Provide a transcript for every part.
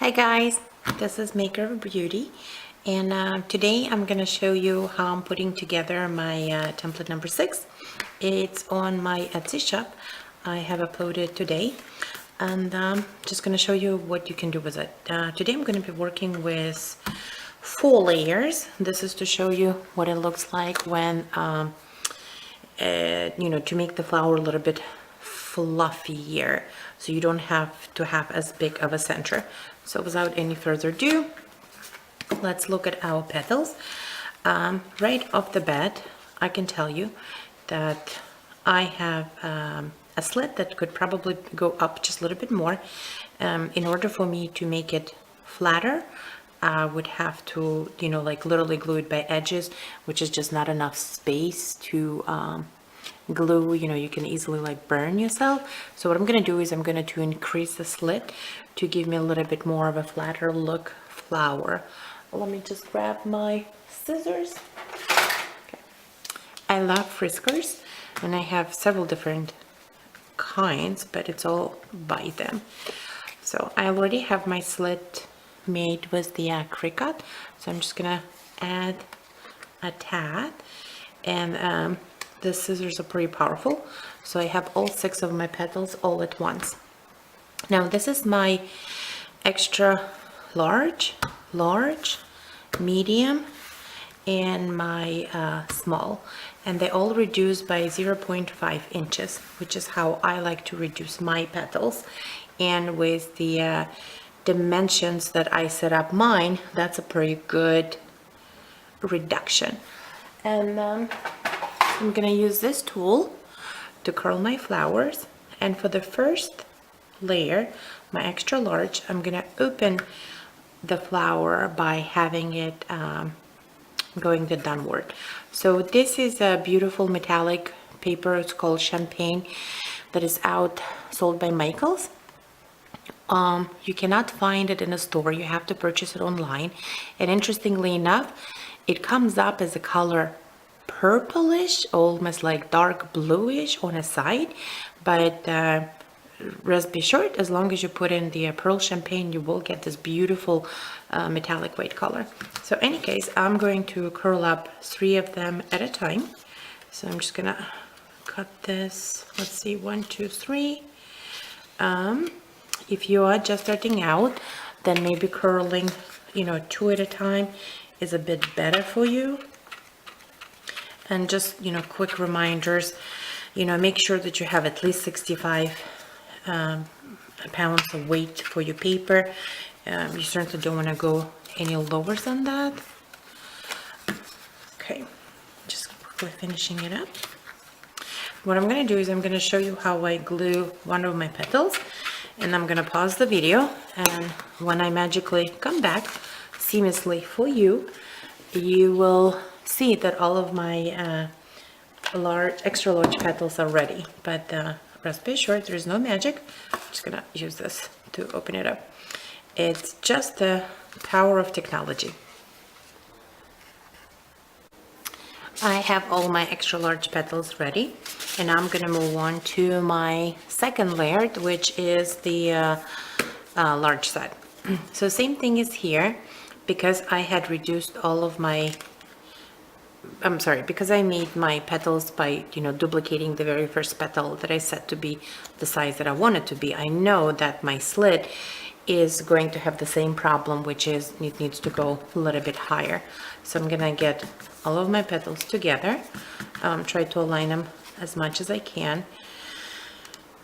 Hi guys, this is Maker of Beauty, and today I'm going to show you how I'm putting together my template number 6. It's on my Etsy shop. I have uploaded today, and just going to show you what you can do with it. Today I'm going to be working with 4 layers. This is to show you what it looks like when, to make the flower a little bit fluffier, so you don't have to have as big of a center. So without any further ado, let's look at our petals. Right off the bat, I can tell you that I have a slit that could probably go up just a little bit more. In order for me to make it flatter, I would have to, literally glue it by edges, which is just not enough space to glue. You can easily burn yourself. So what I'm going to do is I'm going to increase the slit to give me a little bit more of a flatter look flower. Let me just grab my scissors. Okay. I love friskers, and I have several different kinds, but it's all by them. So I already have my slit made with the 𝐒𝐿, so I'm just gonna add a tad, and the scissors are pretty powerful, so I have all 6 of my petals all at once. Now this is my extra large, medium, and my small, and they all reduce by 0.5 inches, which is how I like to reduce my petals. And with the dimensions that I set up mine, that's a pretty good reduction. And I'm gonna use this tool to curl my flowers, and for the first layer, my extra large, I'm gonna open the flower by having it going the downward. So this is a beautiful metallic paper. It's called Champagne, that is out, sold by Michaels. You cannot find it in a store. You have to purchase it online, and interestingly enough, it comes up as a color purplish, almost like dark bluish on a side, but rest be assured, as long as you put in the pearl champagne, you will get this beautiful metallic white color. So in any case, I'm going to curl up 3 of them at a time. So I'm just gonna cut this, let's see, 1, 2, 3. If you are just starting out, then maybe curling 2 at a time is a bit better for you. And just quick reminders, make sure that you have at least 65 pounds of weight for your paper. You certainly don't want to go any lower than that. Okay, just quickly finishing it up. What I'm going to do is I'm going to show you how I glue one of my petals, and I'm going to pause the video, and when I magically come back seamlessly for you, you will see that all of my extra large petals are ready. But rest be assured, there is no magic. I'm just gonna use this to open it up. It's just the power of technology. I have all my extra large petals ready, and I'm gonna move on to my second layer, which is the large set. So same thing is here, because I had reduced all of my, because I made my petals by duplicating the very first petal that I set to be the size that I want it to be. I know that my slit is going to have the same problem, which is it needs to go a little bit higher. So I'm gonna get all of my petals together, try to align them as much as I can.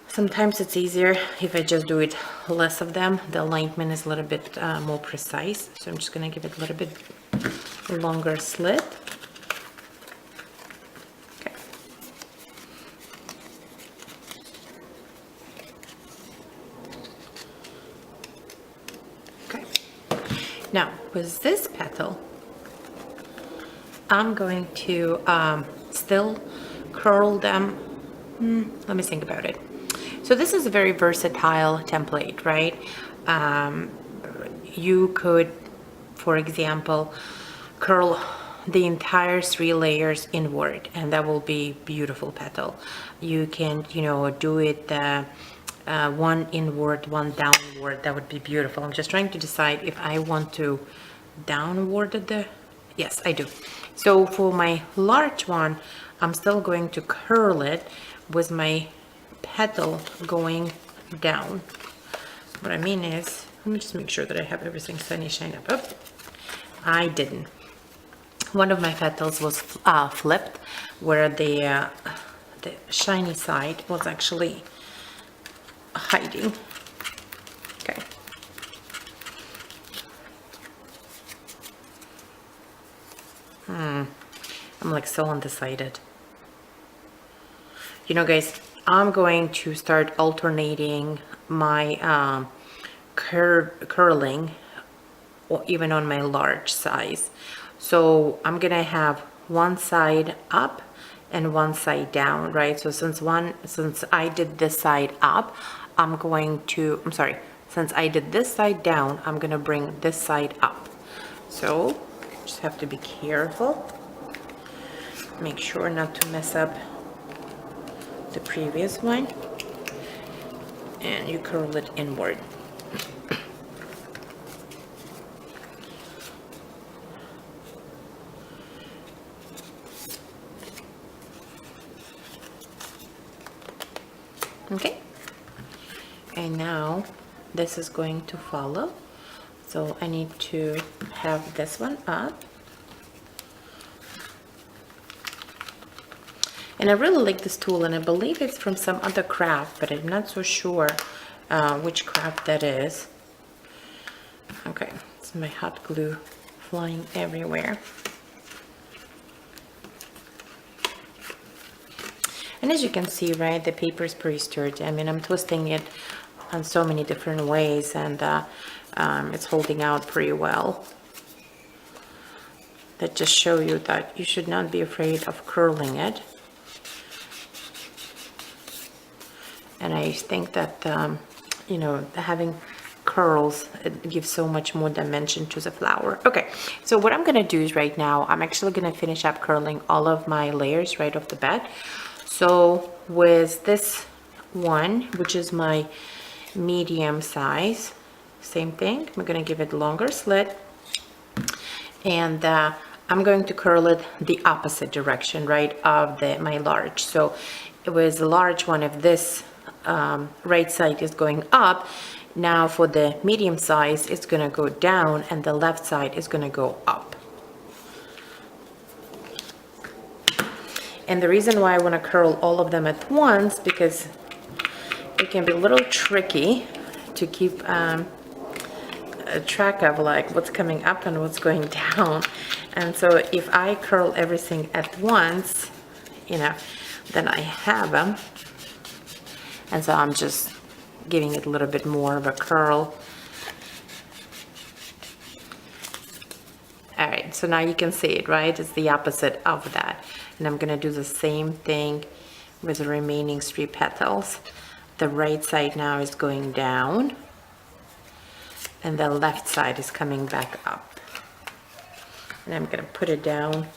Sometimes it's easier if I just do it less of them. The alignment is a little bit more precise. So I'm just gonna give it a little bit longer slit. Now, with this petal, I'm going to still curl them. Let me think about it. So this is a very versatile template, right? You could, for example, curl the entire 3 layers inward, and that will be beautiful petal. You can, do it one inward, one downward. That would be beautiful. I'm just trying to decide if I want to downward the, yes, I do. So for my large one, I'm still going to curl it with my petal going down. What I mean is, let me just make sure that I have everything sunny shined up. Oh, I didn't. One of my petals was flipped, where the shiny side was actually hiding. Okay. I'm like so undecided. You know, guys, I'm going to start alternating my curling, or even on my large size. So I'm gonna have one side up and one side down, right? So since I did this side up, since I did this side down, I'm gonna bring this side up. So just have to be careful. Make sure not to mess up the previous one. And you curl it inward. Okay, and now this is going to follow, so I need to have this one up. And I really like this tool, and I believe it's from some other craft, but I'm not so sure which craft that is. Okay, it's my hot glue flying everywhere. And as you can see, right, the paper is pretty sturdy. I mean, I'm twisting it on so many different ways, and it's holding out pretty well. That just show you that you should not be afraid of curling it. And I think that, you know, having curls, it gives so much more dimension to the flower. Okay, so what I'm gonna do is right now, I'm actually gonna finish up curling all of my layers right off the bat. So with this one, which is my medium size, same thing. I'm going to give it longer slit, and I'm going to curl it the opposite direction, right, of my large. So it was a large one. If this right side is going up, now for the medium size, it's going to go down, and the left side is going to go up. And the reason why I want to curl all of them at once, because it can be a little tricky to keep track of like what's coming up and what's going down. And so if I curl everything at once, you know, then I have them. And so I'm just giving it a little bit more of a curl. All right, so now you can see it, right? It's the opposite of that. And I'm gonna do the same thing with the remaining 3 petals. The right side now is going down, and the left side is coming back up. And I'm gonna put it down.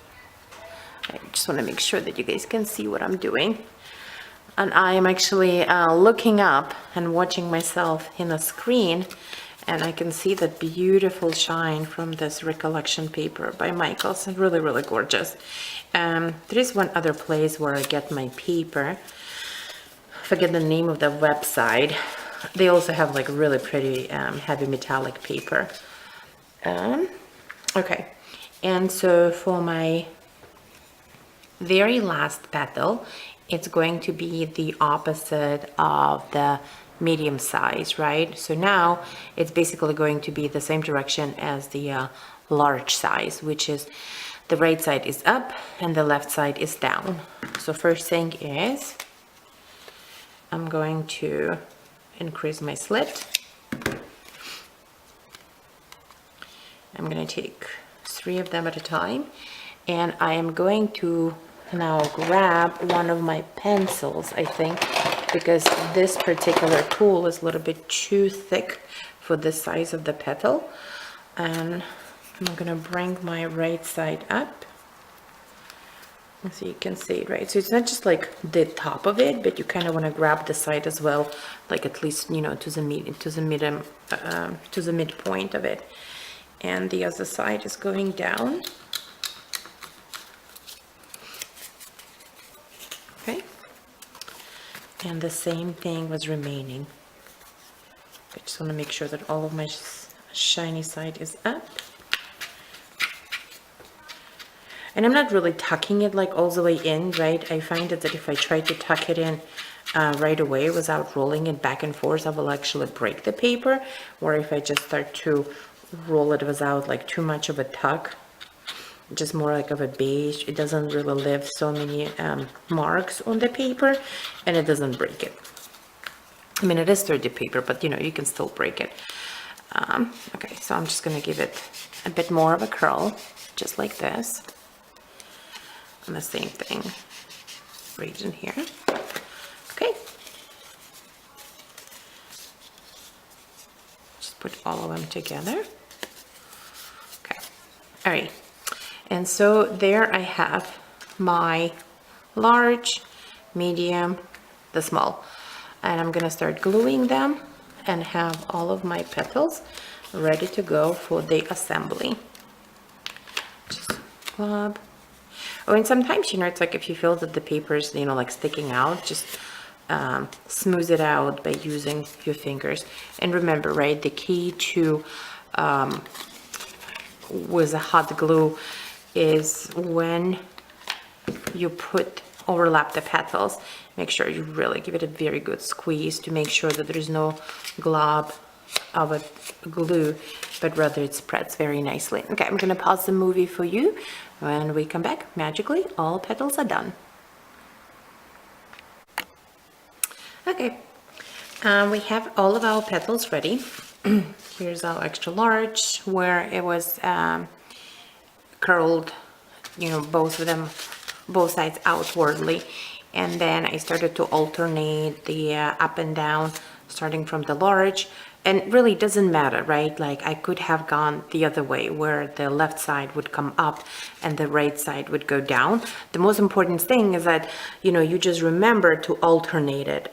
I just wanna make sure that you guys can see what I'm doing. And I am actually looking up and watching myself in a screen, and I can see that beautiful shine from this Recollection paper by Michaels. It's really, really gorgeous. There is one other place where I get my paper. I forget the name of the website. They also have like really pretty heavy metallic paper. Okay, and so for my very last petal, it's going to be the opposite of the medium size, right? So now it's basically going to be the same direction as the large size, which is the right side is up and the left side is down. So first thing is I'm going to increase my slit. I'm going to take 3 of them at a time, and I am going to now grab one of my pencils, I think, because this particular tool is a little bit too thick for the size of the petal. And I'm going to bring my right side up, So you can see it, right? So it's not just like the top of it, but you kind of want to grab the side as well, like at least, you know, to the midpoint of it. And the other side is going down. Okay. And the same thing was remaining. I just want to make sure that all of my shiny side is up. And I'm not really tucking it like all the way in, right? I find that if I try to tuck it in right away without rolling it back and forth, I will actually break the paper. Or if I just start to roll it without like too much of a tuck, just more like of a beige, it doesn't really leave so many marks on the paper, and it doesn't break it. I mean, it is sturdy paper, but you know, you can still break it. Okay, so I'm just gonna give it a bit more of a curl, just like this. And the same thing right in here. Okay. Just put all of them together. Okay. All right. And so there I have my large, medium, the small. And I'm gonna start gluing them and have all of my petals ready to go for the assembly. Just glub. Oh, and sometimes, you know, it's like if you feel that the paper is, you know, like sticking out, just smooth it out by using your fingers. And remember, right, the key to with a hot glue is when you overlap the petals, make sure you really give it a very good squeeze to make sure that there is no glob of a glue, but rather it spreads very nicely. Okay, I'm gonna pause the movie for you. When we come back, magically, all petals are done. Okay, we have all of our petals ready. Here's our extra large, where it was curled, you know, both of them, both sides outwardly. And then I started to alternate the up and down, starting from the large. And really doesn't matter, right? Like I could have gone the other way where the left side would come up and the right side would go down. The most important thing is that, you know, you just remember to alternate it.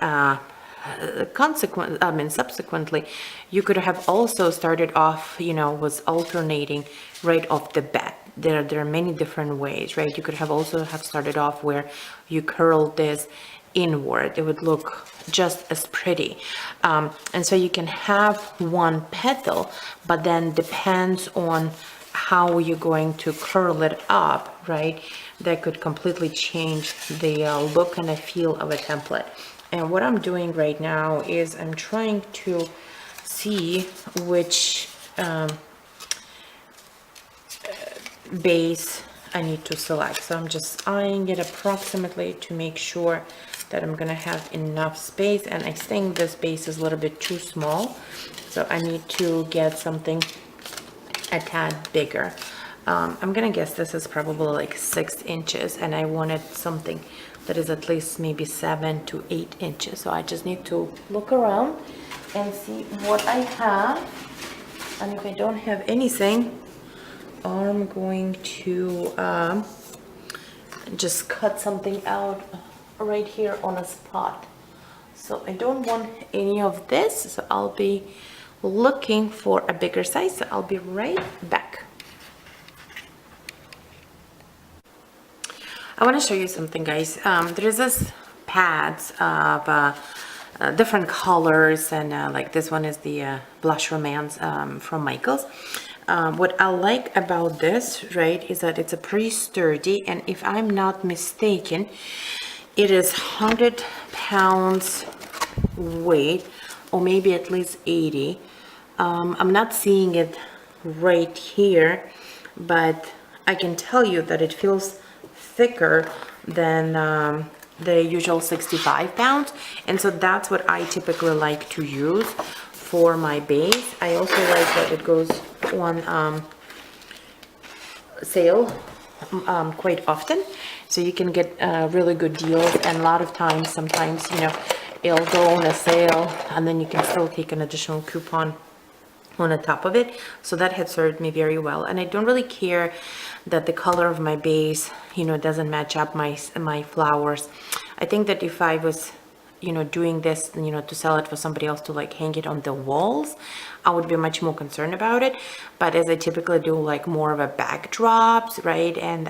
Subsequently, you could have also started off, you know, was alternating right off the bat. There are many different ways, right? You could have also started off where you curled this inward. It would look just as pretty. And so you can have one petal, but then depends on how you're going to curl it up, right? That could completely change the look and the feel of a template. And what I'm doing right now is I'm trying to see which base I need to select. So I'm just eyeing it approximately to make sure that I'm gonna have enough space, and I think this base is a little bit too small, so I need to get something a tad bigger. I'm gonna guess this is probably like 6 inches, and I wanted something that is at least maybe 7 to 8 inches. So I just need to look around and see what I have, and if I don't have anything, I'm going to just cut something out right here on a spot. So I don't want any of this, so I'll be looking for a bigger size. So I'll be right back. I want to show you something, guys. There's this pads of different colors, and like this one is the Blush Romance from Michaels. What I like about this, right, is that it's a pretty sturdy, and if I'm not mistaken, it is 100 pounds weight, or maybe at least 80. I'm not seeing it right here, but I can tell you that it feels thicker than the usual 65 pounds. And so that's what I typically like to use for my base. I also like that it goes on sale quite often, so you can get really good deals. And a lot of times, sometimes, you know, it'll go on a sale, and then you can still take an additional coupon on the top of it, so that had served me very well. And I don't really care that the color of my base, you know, doesn't match up my flowers. I think that if I was, you know, doing this, you know, to sell it for somebody else to like hang it on the walls, I would be much more concerned about it. But as I typically do like more of a backdrops, right, and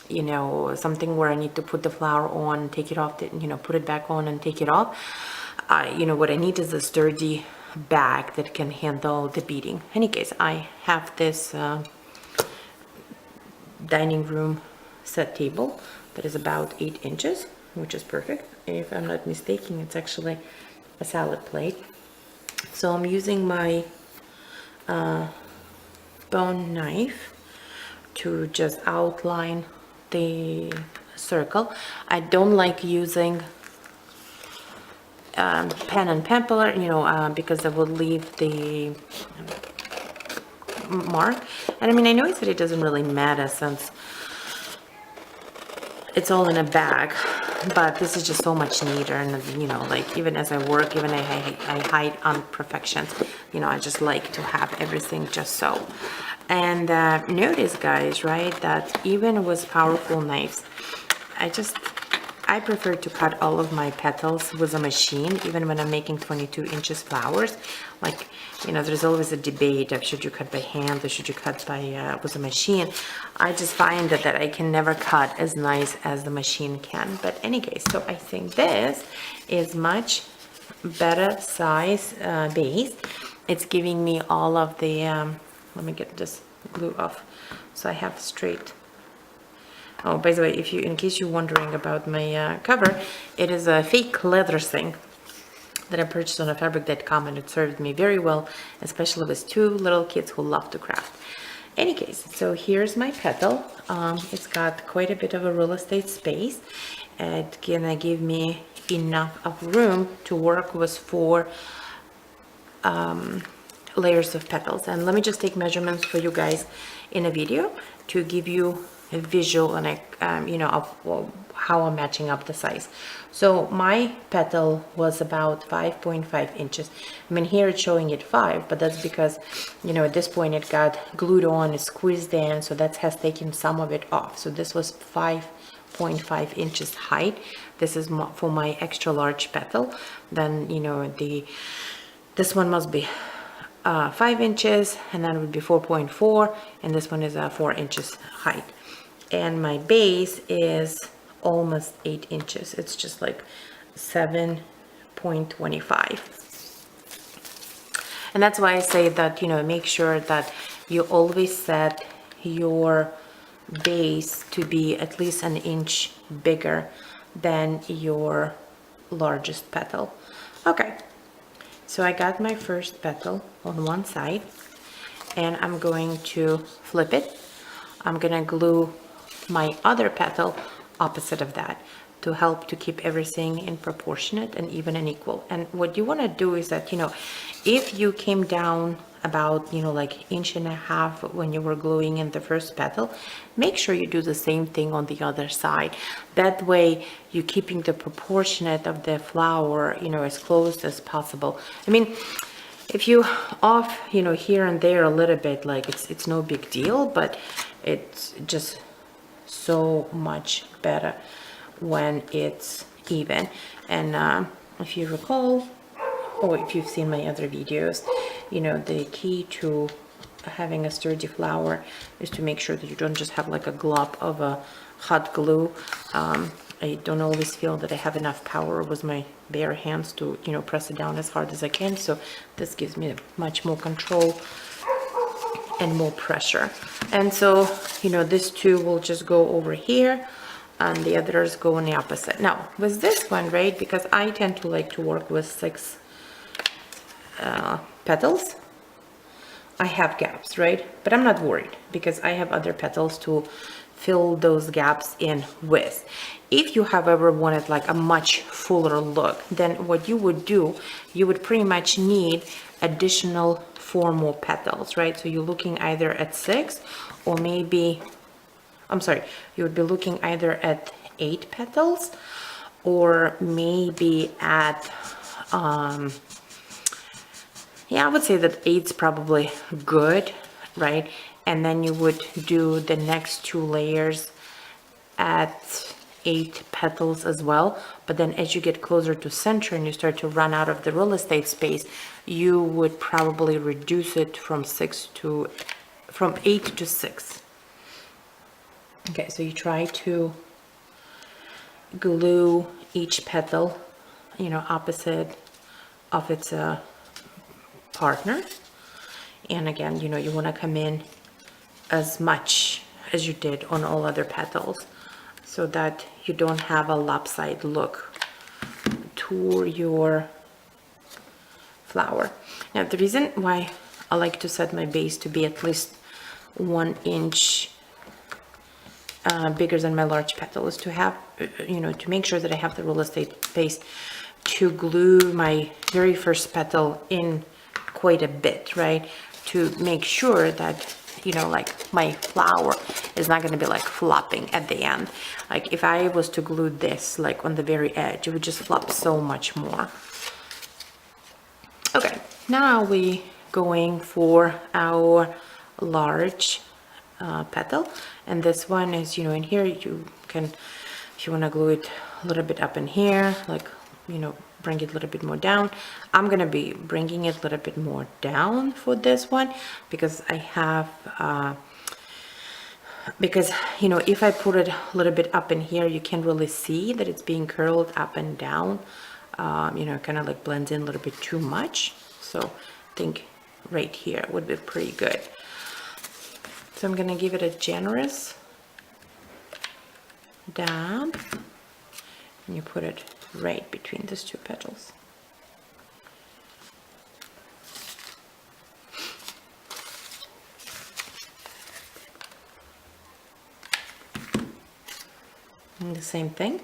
you know, something where I need to put the flower on, take it off, you know, put it back on and take it off, you know, what I need is a sturdy bag that can handle the beating. In any case, I have this dining room set table that is about 8 inches, which is perfect. If I'm not mistaken, it's actually a salad plate. So I'm using my bone knife to just outline the circle. I don't like using pen and pencil, you know, because I would leave the mark. And I mean, I know that it doesn't really matter since it's all in a bag, but this is just so much neater. And you know, like even as I work, even I hide imperfections, you know, I just like to have everything just so. And notice, guys, right, that even with powerful knives, I prefer to cut all of my petals with a machine, even when I'm making 22 inches flowers. Like, you know, there's always a debate of should you cut by hand or should you cut by with a machine. I just find that I can never cut as nice as the machine can. But any case, so I think this is much better size base. It's giving me all of the, let me get this glue off so I have straight. Oh, by the way, if you, in case you're wondering about my cover, it is a fake leather thing that I purchased on a fabric.com, and it served me very well, especially with 2 little kids who love to craft. Any case, so here's my petal. It's got quite a bit of a real estate space. It's gonna give me enough of room to work with 4 layers of petals. And let me just take measurements for you guys in a video to give you a visual and you know, of how I'm matching up the size. So my petal was about 5.5 inches. I mean, here it's showing it 5, but that's because, you know, at this point it got glued on, it's squeezed in, so that has taken some of it off. So this was 5.5 inches height. This is for my extra large petal. Then, you know, this one must be 5 inches, and then it would be 4.4, and this one is 4 inches height. And my base is almost 8 inches. It's just like 7.25. And that's why I say that, you know, make sure that you always set your base to be at least an inch bigger than your largest petal. Okay, so I got my first petal on one side, and I'm going to flip it. I'm gonna glue my other petal opposite of that to help to keep everything in proportionate and even and equal. And what you want to do is that, you know, if you came down about, you know, like 1.5 inches when you were gluing in the first petal, make sure you do the same thing on the other side. That way you're keeping the proportionate of the flower, you know, as close as possible. I mean, if you off, you know, here and there a little bit, like it's no big deal, but it's just so much better when it's even. And if you recall, or if you've seen my other videos, you know, the key to having a sturdy flower is to make sure that you don't just have like a glob of a hot glue. I don't always feel that I have enough power with my bare hands to, you know, press it down as hard as I can. So this gives me much more control and more pressure. And so, you know, this 2 will just go over here and the others go on the opposite. Now with this one, right, because I tend to like to work with 6 petals, I have gaps, right? But I'm not worried because I have other petals to fill those gaps in with. If you, however, wanted like a much fuller look, then what you would do, you would pretty much need additional 4 more petals, right? So you're looking either at 6 or maybe, I'm sorry, you would be looking either at 8 petals or maybe at Yeah, I would say that 8's probably good, right? And then you would do the next 2 layers at 8 petals as well. But then as you get closer to center and you start to run out of the real estate space, you would probably reduce it from 8 to 6. Okay, so you try to glue each petal, you know, opposite of its partner. And again, you know, you want to come in as much as you did on all other petals so that you don't have a lopsided look to your flower. Now, the reason why I like to set my base to be at least 1 inch bigger than my large petal is to have, you know, to make sure that I have the real estate space to glue my very first petal in quite a bit, right? To make sure that, you know, like my flower is not going to be like flopping at the end. Like if I was to glue this like on the very edge, it would just flop so much more. Okay, now we going for our large petal, and this one is, you know, in here you can, if you want to glue it a little bit up in here, like, you know, bring it a little bit more down. I'm gonna be bringing it a little bit more down for this one because I have because, you know, if I put it a little bit up in here, you can't really see that it's being curled up and down. You know, kind of like blends in a little bit too much. So I think right here would be pretty good. So I'm gonna give it a generous dab, and you put it right between these 2 petals. And the same thing.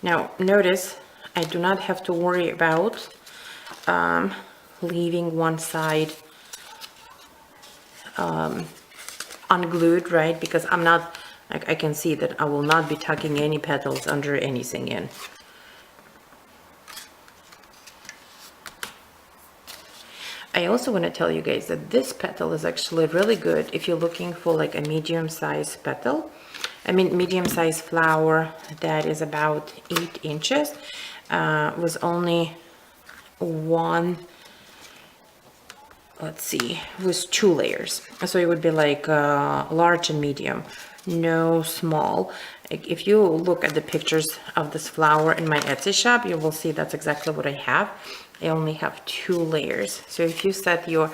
Now notice I do not have to worry about leaving one side unglued, right? Because I'm not, like, I can see that I will not be tucking any petals under anything in. I also want to tell you guys that this petal is actually really good if you're looking for like a medium-sized petal. I mean, medium-sized flower that is about 8 inches with only one, let's see, with 2 layers. So it would be like large and medium, no small. If you look at the pictures of this flower in my Etsy shop, you will see that's exactly what I have. I only have 2 layers. So if you set your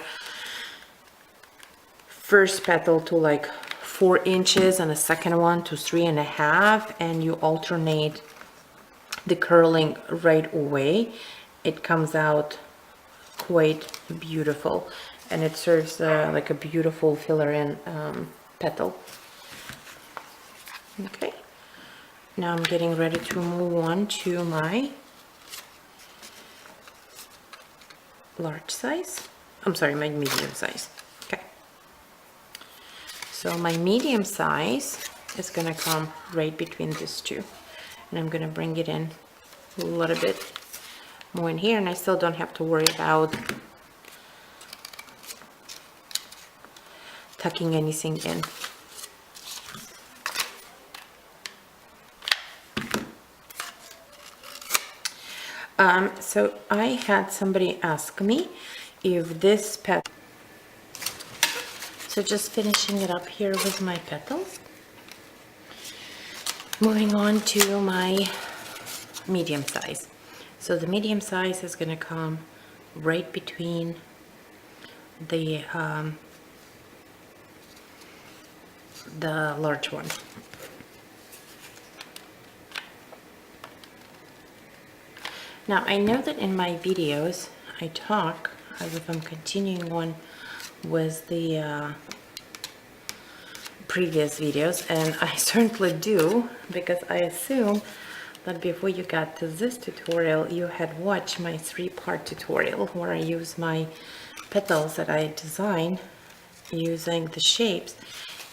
first petal to like 4 inches and the second one to 3.5, and you alternate the curling right away, it comes out quite beautiful, and it serves like a beautiful filler in petal. Okay, now I'm getting ready to move on to my large size. I'm sorry, my medium size. Okay, so my medium size is gonna come right between these 2, and I'm gonna bring it in a little bit more in here, and I still don't have to worry about tucking anything in. So I had somebody ask me if this petal, so just finishing it up here with my petals, moving on to my medium size. So the medium size is going to come right between the large one. Now I know that in my videos I talk as if I'm continuing on with the previous videos, and I certainly do, because I assume that before you got to this tutorial you had watched my 3-part tutorial where I use my petals that I design using the shapes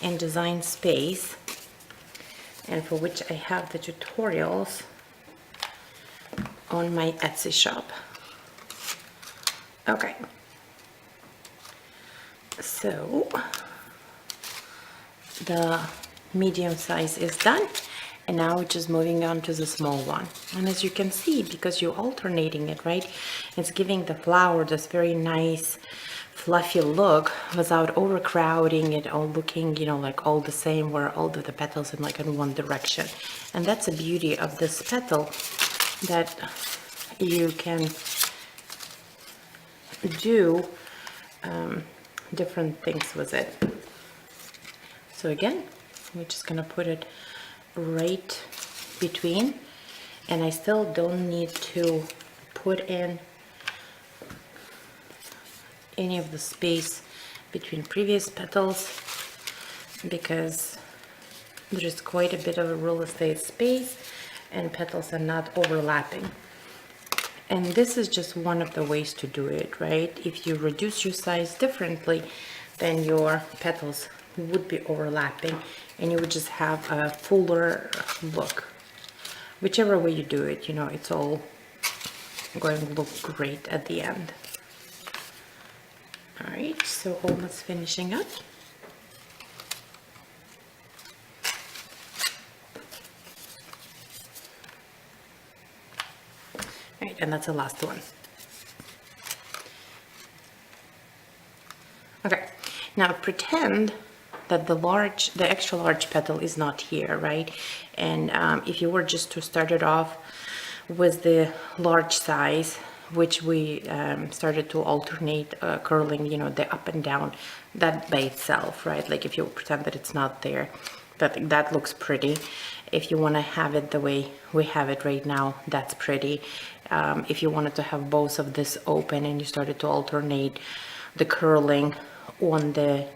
in Design Space, and for which I have the tutorials on my Etsy shop. Okay, So the medium size is done, and now we're just moving on to the small one. And as you can see, because you're alternating it, right, it's giving the flower this very nice fluffy look without overcrowding it, all looking, you know, like all the same, where all of the petals in like in one direction. And that's the beauty of this petal, that you can do different things with it. So again, we're just gonna put it right between, and I still don't need to put in any of the space between previous petals, because there's quite a bit of a real estate space and petals are not overlapping. And this is just one of the ways to do it, right? If you reduce your size differently, then your petals would be overlapping and you would just have a fuller look. Whichever way you do it, you know, it's all going to look great at the end. All right, so almost finishing up. All right, and that's the last one. Okay, now pretend that the extra large petal is not here, right? And if you were just to start it off with the large size, which we started to alternate curling, you know, the up and down, that by itself, right? Like if you pretend that it's not there, that looks pretty. If you want to have it the way we have it right now, that's pretty. If you wanted to have both of this open and you started to alternate the curling on the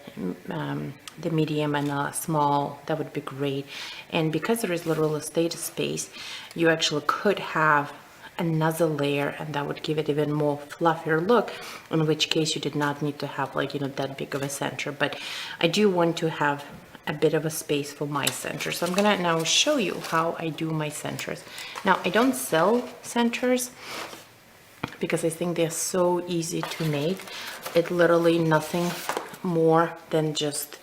medium and the small, that would be great. And because there is little estate space, you actually could have another layer, and that would give it even more fluffier look, in which case you did not need to have, like, you know, that big of a center. But I do want to have a bit of a space for my center, so I'm gonna now show you how I do my centers. Now, I don't sell centers because I think they're so easy to make. It literally nothing more than just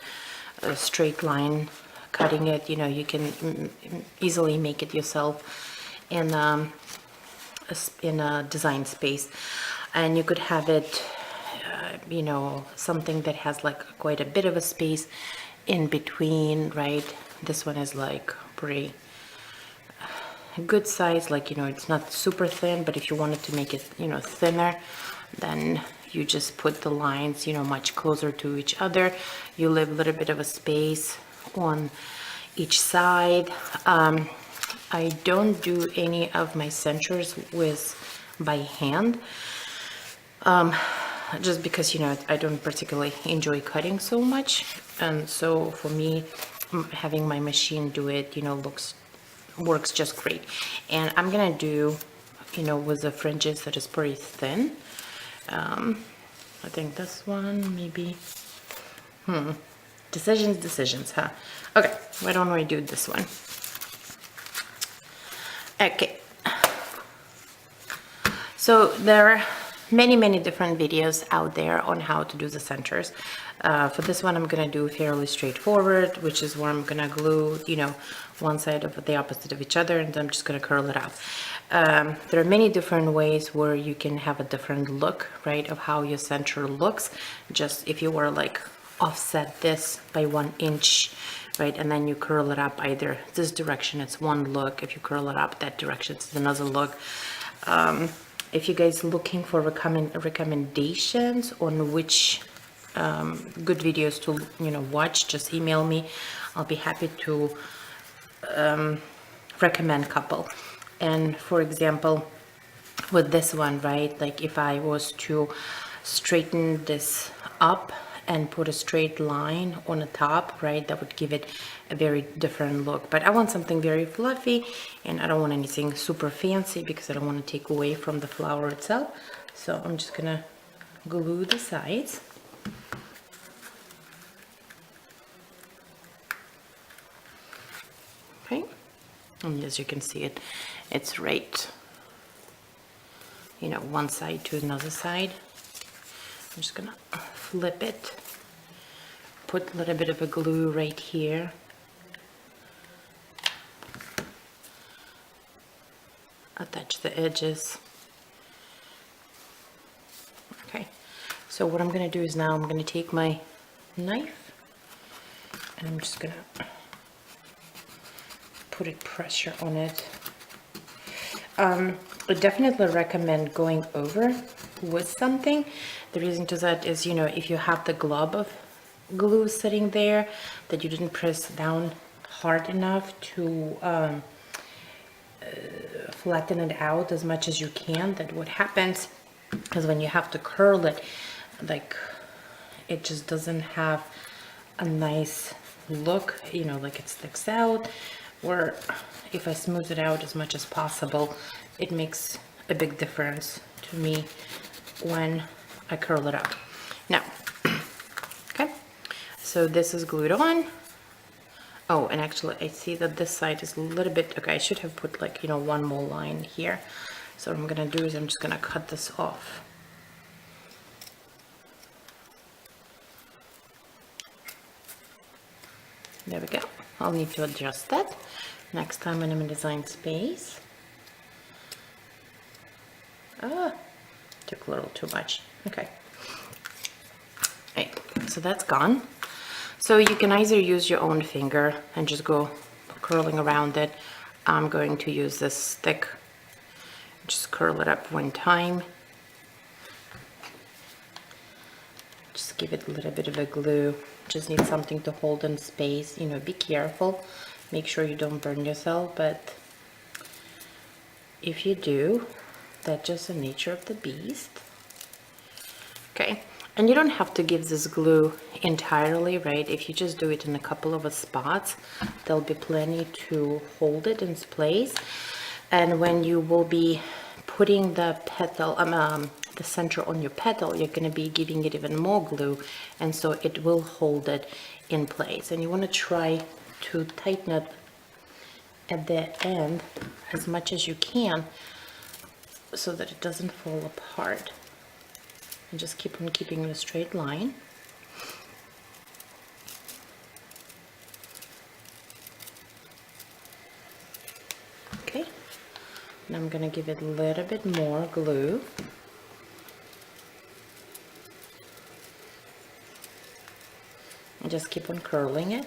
a straight line cutting it. You know, you can easily make it yourself in a design space, and you could have it you know, something that has like quite a bit of a space in between, right? This one is like pretty good size, like, you know, it's not super thin, but if you wanted to make it, you know, thinner, then you just put the lines, you know, much closer to each other. You leave a little bit of a space on each side. I don't do any of my centers by hand, just because, you know, I don't particularly enjoy cutting so much, and so for me, having my machine do it, you know, works just great. And I'm gonna do, you know, with the fringes that is pretty thin. I think this one maybe. Decisions, huh? Okay, why don't we do this one? Okay. So there are many different videos out there on how to do the centers. For this one, I'm gonna do fairly straightforward, which is where I'm gonna glue, you know, one side of the opposite of each other, and I'm just gonna curl it up. There are many different ways where you can have a different look, right, of how your center looks. Just if you were like offset this by 1 inch, right, and then you curl it up either this direction, it's one look. If you curl it up that direction, it's another look. If you guys looking for recommendations on which good videos to, you know, watch, just email me. I'll be happy to recommend a couple. And for example, with this one, right, like if I was to straighten this up and put a straight line on the top, right, that would give it a very different look. But I want something very fluffy, and I don't want anything super fancy because I don't want to take away from the flower itself. So I'm just gonna glue the sides. Okay, and as you can see, it's right, you know, one side to another side. I'm just gonna flip it put a little bit of a glue right here. Attach the edges. Okay, so what I'm going to do is now I'm going to take my knife and I'm just going to put it pressure on it. I definitely recommend going over with something. The reason to that is, you know, if you have the glob of glue sitting there that you didn't press down hard enough to flatten it out as much as you can, that what happens is when you have to curl it, like it just doesn't have a nice look, you know, like it sticks out. Or if I smooth it out as much as possible, it makes a big difference to me when I curl it up. Now, okay, so this is glued on. Oh, and actually I see that this side is a little bit, okay, I should have put like, you know, one more line here. So what I'm gonna do is I'm just gonna cut this off. There we go. I'll need to adjust that next time when I'm in design space. Took a little too much. Okay. Right, so that's gone. So you can either use your own finger and just go curling around it. I'm going to use this stick. Just curl it up one time. Just give it a little bit of a glue. Just need something to hold in space. You know, be careful. Make sure you don't burn yourself, but if you do, that's just the nature of the beast. Okay, and you don't have to give this glue entirely, right? If you just do it in a couple of spots, there'll be plenty to hold it in place. And when you will be putting the petal, the center on your petal, you're going to be giving it even more glue, and so it will hold it in place. And you want to try to tighten it at the end as much as you can so that it doesn't fall apart. And just keep on keeping a straight line. Okay, and I'm going to give it a little bit more glue. And just keep on curling it.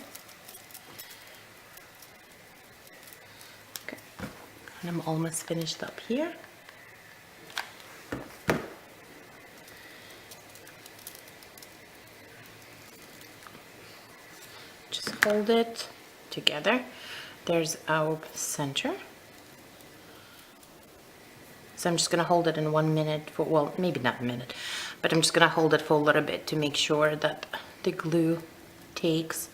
Okay, and I'm almost finished up here. Just hold it together. There's our center. So I'm just going to hold it in 1 minute for, well, maybe not a minute, but I'm just going to hold it for a little bit to make sure that the glue takes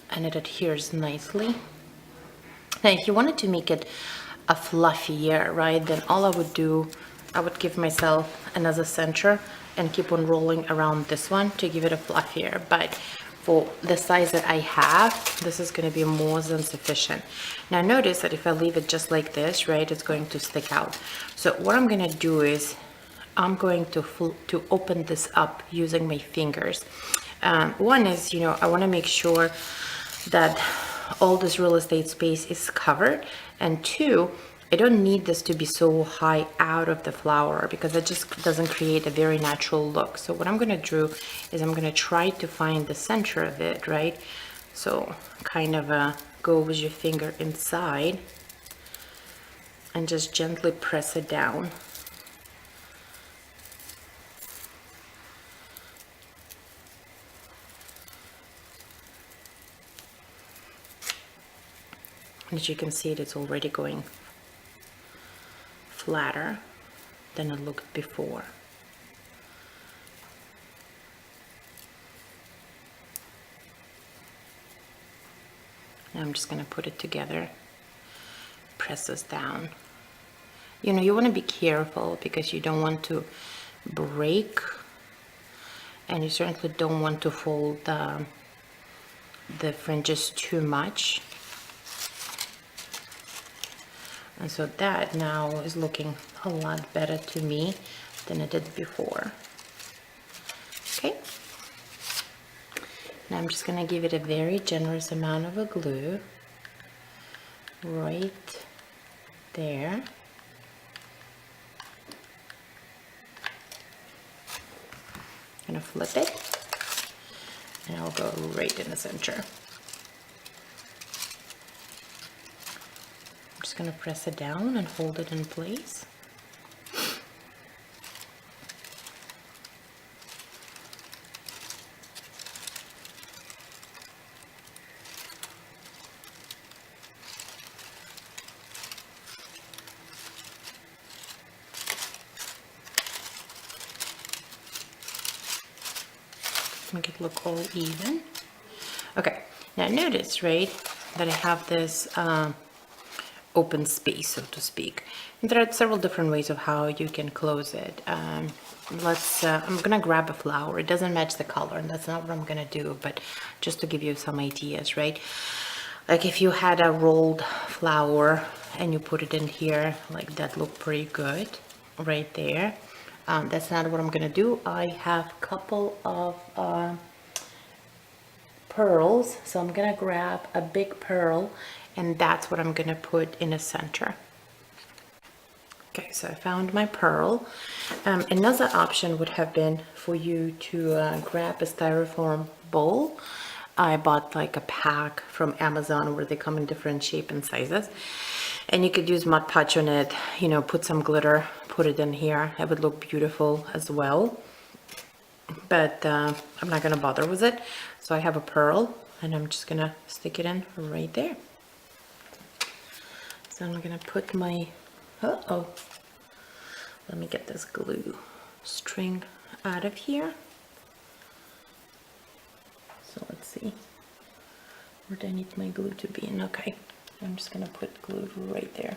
and it adheres nicely. Now, if you wanted to make it a fluffier, right, then all I would do, I would give myself another center and keep on rolling around this one to give it a fluffier. But for the size that I have, this is going to be more than sufficient. Now notice that if I leave it just like this, right, it's going to stick out. So what I'm going to do is I'm going to open this up using my fingers. One is, you know, I want to make sure that all this real estate space is covered, and two, I don't need this to be so high out of the flower because it just doesn't create a very natural look. So what I'm going to do is I'm going to try to find the center of it, right? So kind of go with your finger inside and just gently press it down. As you can see, it's already going flatter than it looked before. Now I'm just going to put it together, press this down. You know, you want to be careful because you don't want to break, and you certainly don't want to fold the fringes too much. And so that now is looking a lot better to me than it did before. Okay, Now I'm just gonna give it a very generous amount of a glue right there. I'm gonna flip it and I'll go right in the center. I'm just gonna press it down and hold it in place. Make it look all even. Okay, now notice, right, that I have this open space, so to speak. And there are several different ways of how you can close it. I'm gonna grab a flower. It doesn't match the color, and that's not what I'm gonna do, but just to give you some ideas, right? Like if you had a rolled flower and you put it in here, like that looked pretty good right there. That's not what I'm gonna do. I have a couple of pearls, so I'm gonna grab a big pearl and that's what I'm gonna put in the center. Okay, so I found my pearl. Another option would have been for you to grab a styrofoam bowl. I bought like a pack from Amazon where they come in different shape and sizes, and you could use Mod Podge on it, you know, put some glitter, put it in here. It would look beautiful as well, but I'm not gonna bother with it. So I have a pearl and I'm just gonna stick it in right there. So I'm gonna put my, let me get this glue string out of here. So let's see, where do I need my glue to be in? Okay, I'm just gonna put glue right there.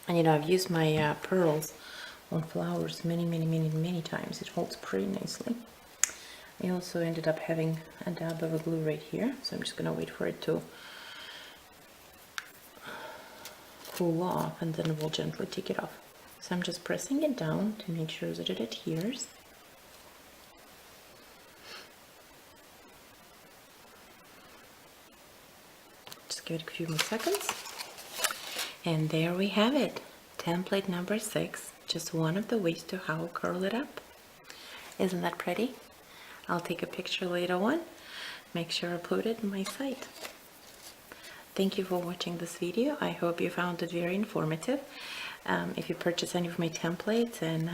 And you know, I've used my pearls on flowers many times. It holds pretty nicely. I also ended up having a dab of a glue right here, so I'm just gonna wait for it to cool off and then we'll gently take it off. So I'm just pressing it down to make sure that it adheres. Just give it a few more seconds. And there we have it. Template number 6. Just one of the ways to how curl it up. Isn't that pretty? I'll take a picture later on. Make sure I upload it on my site. Thank you for watching this video. I hope you found it very informative. If you purchase any of my templates and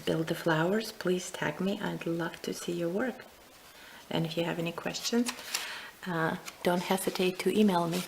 build the flowers, please tag me. I'd love to see your work. And if you have any questions, don't hesitate to email me.